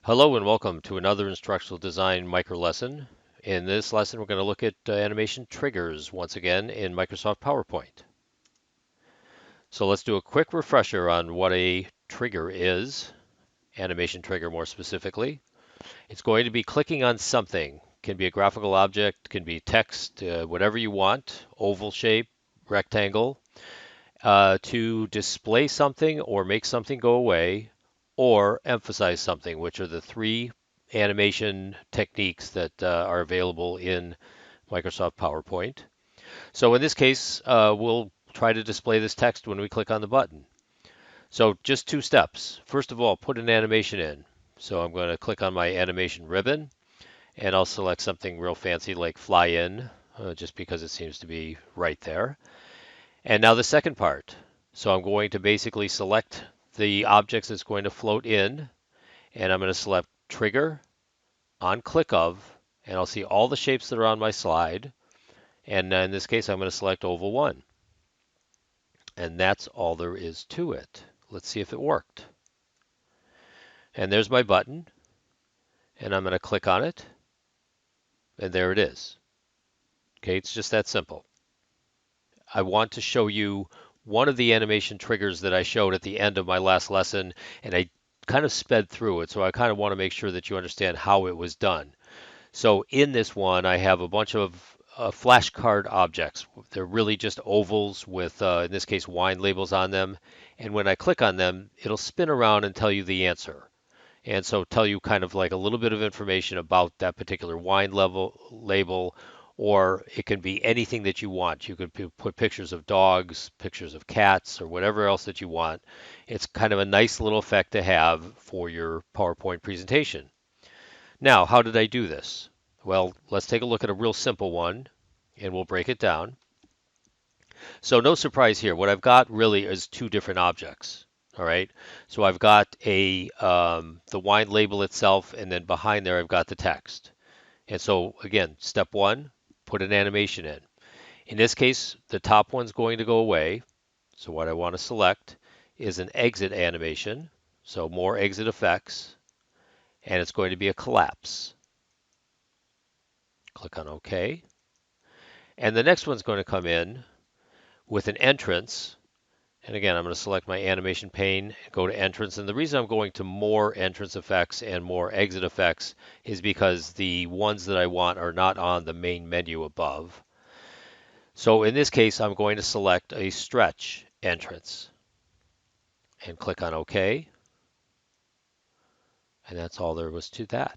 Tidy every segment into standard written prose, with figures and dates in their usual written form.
Hello and welcome to another instructional design micro lesson. In this lesson, we're going to look at animation triggers once again in Microsoft PowerPoint. So let's do a quick refresher on what a trigger is, animation trigger more specifically. It's going to be clicking on something. Can be a graphical object, can be text, whatever you want, oval shape, rectangle, to display something or make something go away or emphasize something, which are the three animation techniques that are available in Microsoft PowerPoint. So in this case, we'll try to display this text when we click on the button. So just two steps. First of all, put an animation in. So I'm going to click on my animation ribbon and I'll select something real fancy like fly in, just because it seems to be right there. And now the second part. So I'm going to basically select the objects that's going to float in, and I'm going to select trigger on click of, and I'll see all the shapes that are on my slide. And in this case, I'm going to select oval 1. And that's all there is to it. Let's see if it worked. And there's my button, and I'm going to click on it, and there it is. Okay, it's just that simple. I want to show you one of the animation triggers that I showed at the end of my last lesson, and I kind of sped through it, so I kind of want to make sure that you understand how it was done. So in this one, I have a bunch of flashcard objects. They're really just ovals with, in this case, wine labels on them. And when I click on them, it'll spin around and tell you the answer. And so tell you kind of like a little bit of information about that particular wine level label, or it can be anything that you want. You could put pictures of dogs, pictures of cats, or whatever else that you want. It's kind of a nice little effect to have for your PowerPoint presentation. Now, how did I do this? Well, let's take a look at a real simple one, and we'll break it down. So no surprise here. What I've got really is two different objects. All right. So I've got the wine label itself, and then behind there I've got the text. And so again, step one, put an animation in. In this case, the top one's going to go away. So what I want to select is an exit animation. So more exit effects, and it's going to be a collapse. Click on OK. And the next one's going to come in with an entrance. And again, I'm going to select my animation pane, go to entrance. And the reason I'm going to more entrance effects and more exit effects is because the ones that I want are not on the main menu above. So in this case, I'm going to select a stretch entrance and click on OK. And that's all there was to that.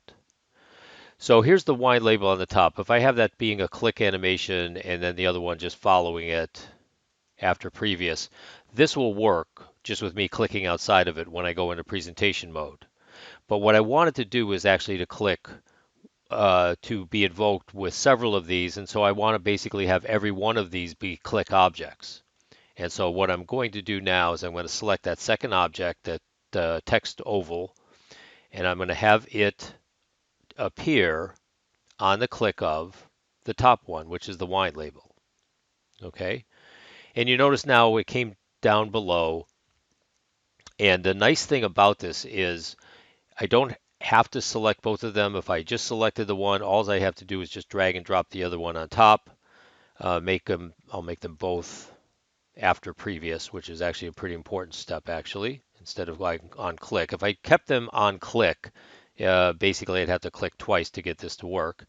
So here's the wine label on the top. If I have that being a click animation and then the other one just following it after previous, this will work just with me clicking outside of it when I go into presentation mode. But what I wanted to do is actually to click to be invoked with several of these, and so I want to basically have every one of these be click objects. And so what I'm going to do now is I'm going to select that second object, that text oval, and I'm going to have it appear on the click of the top one, which is the wine label. Okay, and you notice now it came down below. And the nice thing about this is I don't have to select both of them. If I just selected the one, all I have to do is just drag and drop the other one on top. I'll make them both after previous, which is actually a pretty important step actually, instead of like on click. If I kept them on click, basically I'd have to click twice to get this to work.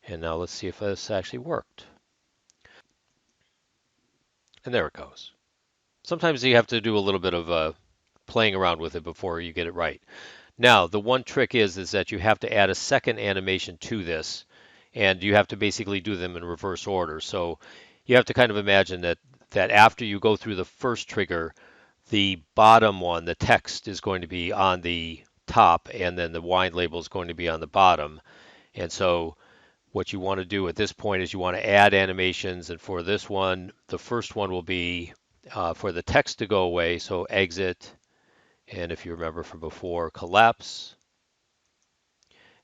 And now let's see if this actually worked. And there it goes. Sometimes you have to do a little bit of playing around with it before you get it right. Now, the one trick is that you have to add a second animation to this, and you have to basically do them in reverse order. So you have to kind of imagine that after you go through the first trigger, the bottom one, the text, is going to be on the top, and then the wine label is going to be on the bottom. And so what you want to do at this point is you want to add animations, and for this one, the first one will be for the text to go away, so exit, and if you remember from before, collapse.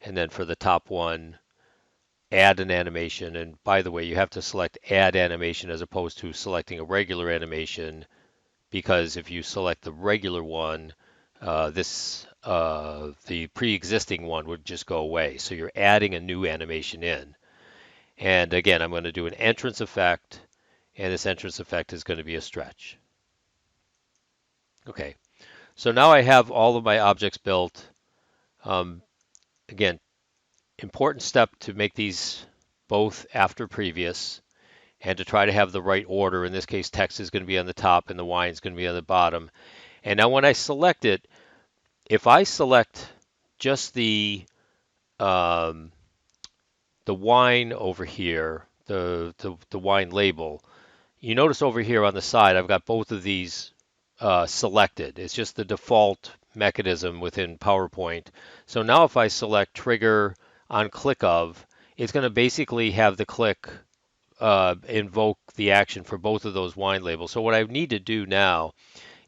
And then for the top one, add an animation. And by the way, you have to select add animation as opposed to selecting a regular animation, because if you select the regular one, the pre-existing one would just go away. So you're adding a new animation in. And again, I'm going to do an entrance effect, and this entrance effect is going to be a stretch. Okay, so now I have all of my objects built. Um, Again, important step to make these both after previous and to try to have the right order. In this case, text is going to be on the top and the wine is going to be on the bottom. And now when I select it, if I select just um, the wine over here, the wine label, you notice over here on the side, I've got both of these selected. It's just the default mechanism within PowerPoint. So now if I select trigger on click of, it's going to basically have the click invoke the action for both of those wine labels. So what I need to do now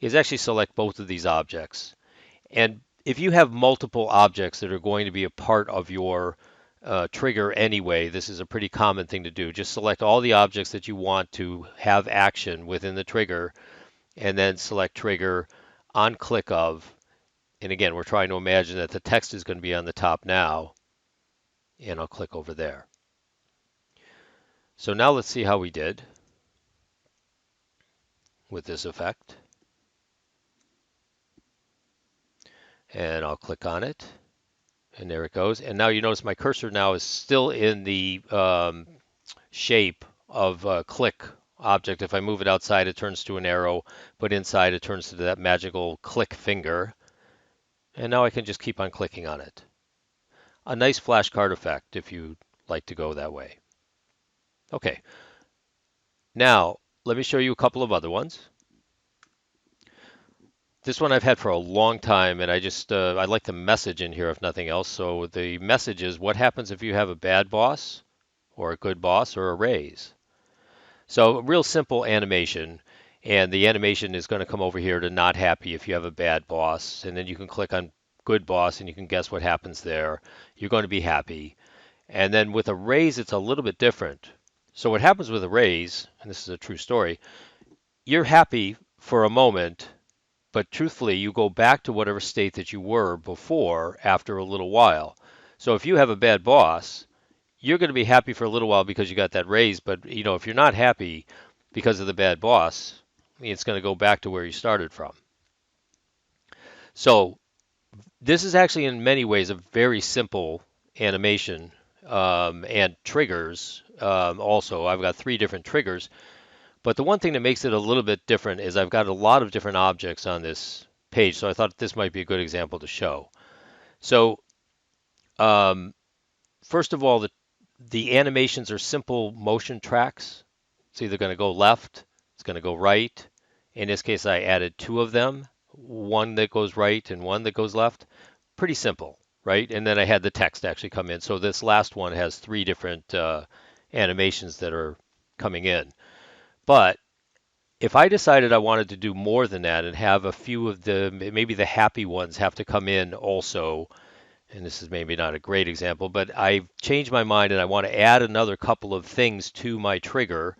is actually select both of these objects. And if you have multiple objects that are going to be a part of your trigger anyway, this is a pretty common thing to do. Just select all the objects that you want to have action within the trigger, and then select trigger on click of. And again, we're trying to imagine that the text is going to be on the top now, and I'll click over there. So now let's see how we did with this effect. And I'll click on it. And there it goes. And now you notice my cursor now is still in the shape of a click object. If I move it outside, it turns to an arrow, but inside it turns to that magical click finger. And now I can just keep on clicking on it. A nice flashcard effect if you like to go that way. Okay, now let me show you a couple of other ones. This one I've had for a long time, and I like the message in here if nothing else. So the message is, what happens if you have a bad boss or a good boss or a raise? So real simple animation, and the animation is going to come over here to not happy if you have a bad boss, and then you can click on good boss and you can guess what happens there. You're going to be happy. And then with a raise, it's a little bit different. So what happens with a raise, and this is a true story, you're happy for a moment, but truthfully, you go back to whatever state that you were before after a little while. So if you have a bad boss, you're going to be happy for a little while because you got that raise, but if you're not happy because of the bad boss, it's going to go back to where you started from. So this is actually in many ways a very simple animation and triggers. Also, I've got 3 different triggers, but the one thing that makes it a little bit different is I've got a lot of different objects on this page, so I thought this might be a good example to show. So um, first of all, the animations are simple motion tracks. It's either going to go left, it's going to go right. In this case, I added 2 of them, one that goes right and one that goes left. Pretty simple, right? And then I had the text actually come in. So this last one has 3 different animations that are coming in. But if I decided I wanted to do more than that and have a few of maybe the happy ones have to come in also, and this is maybe not a great example, but I've changed my mind and I want to add another couple of things to my trigger,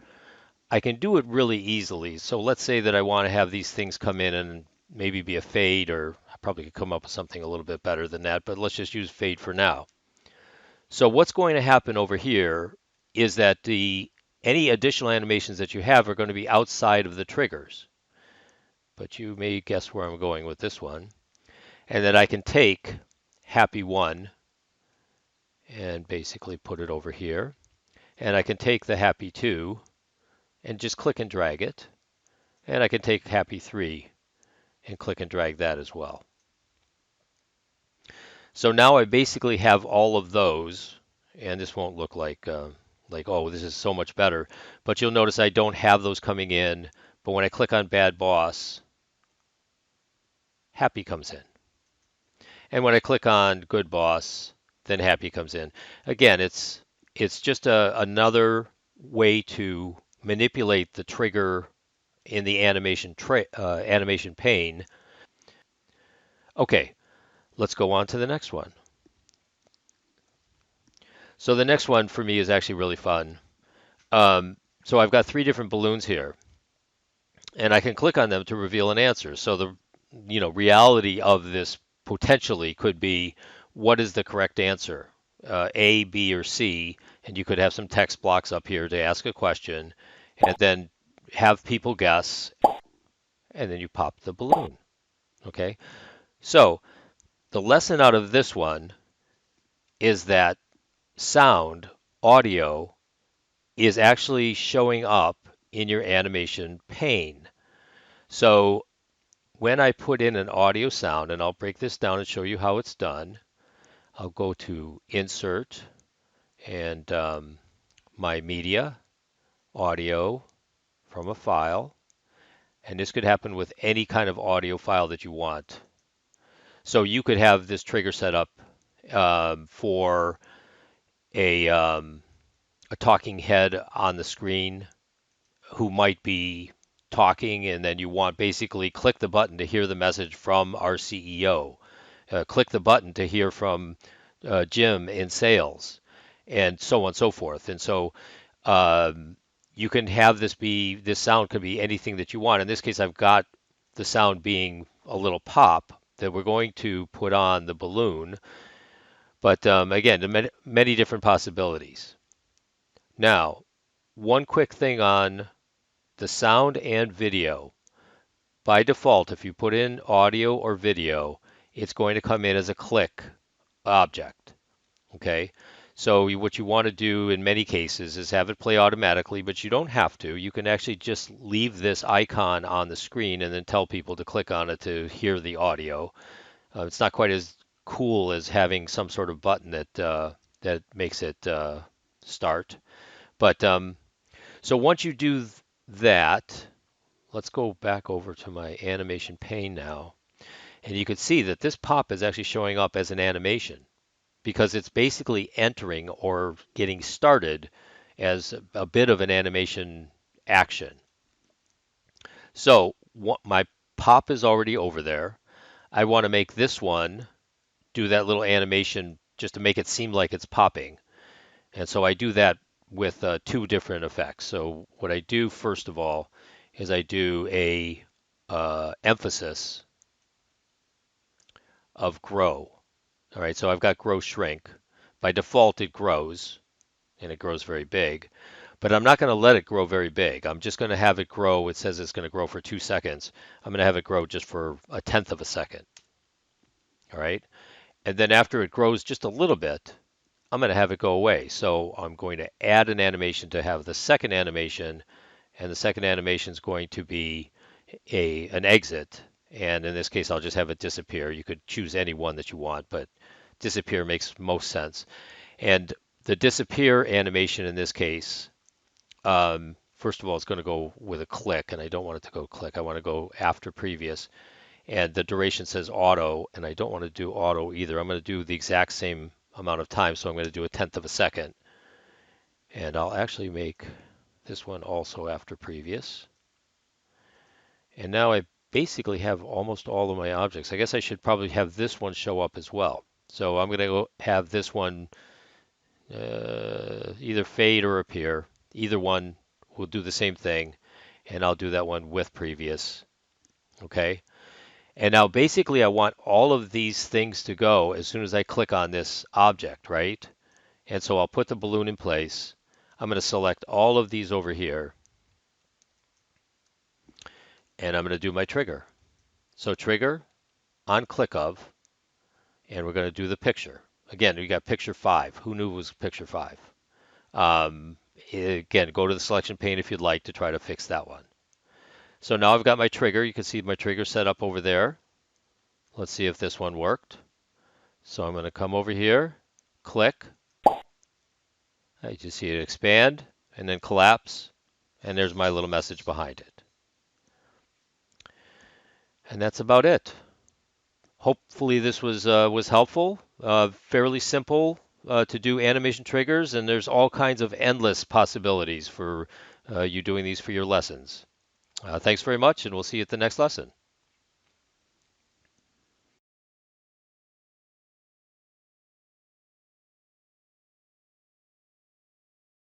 I can do it really easily. So let's say that I want to have these things come in and maybe be a fade, or I probably could come up with something a little bit better than that, but let's just use fade for now. So what's going to happen over here is that any additional animations that you have are going to be outside of the triggers. But you may guess where I'm going with this one. And then I can take happy 1 and basically put it over here. And I can take the happy 2 and just click and drag it. And I can take happy 3 and click and drag that as well. So now I basically have all of those, and this won't look like, oh, this is so much better. But you'll notice I don't have those coming in. But when I click on bad boss, happy comes in. And when I click on good boss, then happy comes in. Again, it's just another way to manipulate the trigger in the animation pane. Okay, let's go on to the next one. So the next one for me is actually really fun. So I've got 3 different balloons here, and I can click on them to reveal an answer. So reality of this potentially could be what is the correct answer, A, B, or C, and you could have some text blocks up here to ask a question, and then have people guess, and then you pop the balloon. Okay, so the lesson out of this one is that sound, audio, is actually showing up in your animation pane. So when I put in an audio sound, and I'll break this down and show you how it's done, I'll go to Insert and My Media, Audio from a file, and this could happen with any kind of audio file that you want. So you could have this trigger set up for a talking head on the screen who might be talking, and then you want basically click the button to hear the message from our CEO. Click the button to hear from Jim in sales, and so on and so forth. And so um, you can have this sound could be anything that you want. In this case, I've got the sound being a little pop that we're going to put on the balloon. But again, many, many different possibilities. Now, one quick thing on the sound and video. By default, if you put in audio or video, it's going to come in as a click object. Okay, so what you want to do in many cases is have it play automatically, but you don't have to. You can actually just leave this icon on the screen and then tell people to click on it to hear the audio. It's not quite as cool as having some sort of button that makes it start. But so once you do that, let's go back over to my animation pane now. And you can see that this pop is actually showing up as an animation because it's basically entering or getting started as a bit of an animation action. So my pop is already over there. I want to make this one do that little animation just to make it seem like it's popping. And so I do that with two different effects. So what I do first of all is I do a emphasis of grow. All right, so I've got grow shrink. By default, it grows, and it grows very big. But I'm not going to let it grow very big. I'm just going to have it grow. It says it's going to grow for 2 seconds. I'm going to have it grow just for a tenth of a second. All right, and then after it grows just a little bit, I'm going to have it go away. So I'm going to add an animation to have the second animation, and the second animation is going to be an exit. And in this case, I'll just have it disappear. You could choose any one that you want, but disappear makes most sense. And the disappear animation in this case, first of all, it's going to go with a click, and I don't want it to go click. I want to go after previous. And the duration says auto, and I don't want to do auto either. I'm going to do the exact same amount of time, so I'm going to do a tenth of a second. And I'll actually make this one also after previous. And now I basically have almost all of my objects. I guess I should probably have this one show up as well. So I'm going to go have this one either fade or appear. Either one will do the same thing. And I'll do that one with previous. Okay. And now basically I want all of these things to go as soon as I click on this object, right? And so I'll put the balloon in place. I'm going to select all of these over here. And I'm going to do my trigger. So trigger on click of, and we're going to do the picture. Again, we got picture 5. Who knew it was picture 5? Again, go to the selection pane if you'd like to try to fix that one. So now I've got my trigger. You can see my trigger set up over there. Let's see if this one worked. So I'm going to come over here, click. I just see it expand and then collapse. And there's my little message behind it. And that's about it. Hopefully this was helpful. Fairly simple to do animation triggers, and there's all kinds of endless possibilities for you doing these for your lessons. Thanks very much, and we'll see you at the next lesson.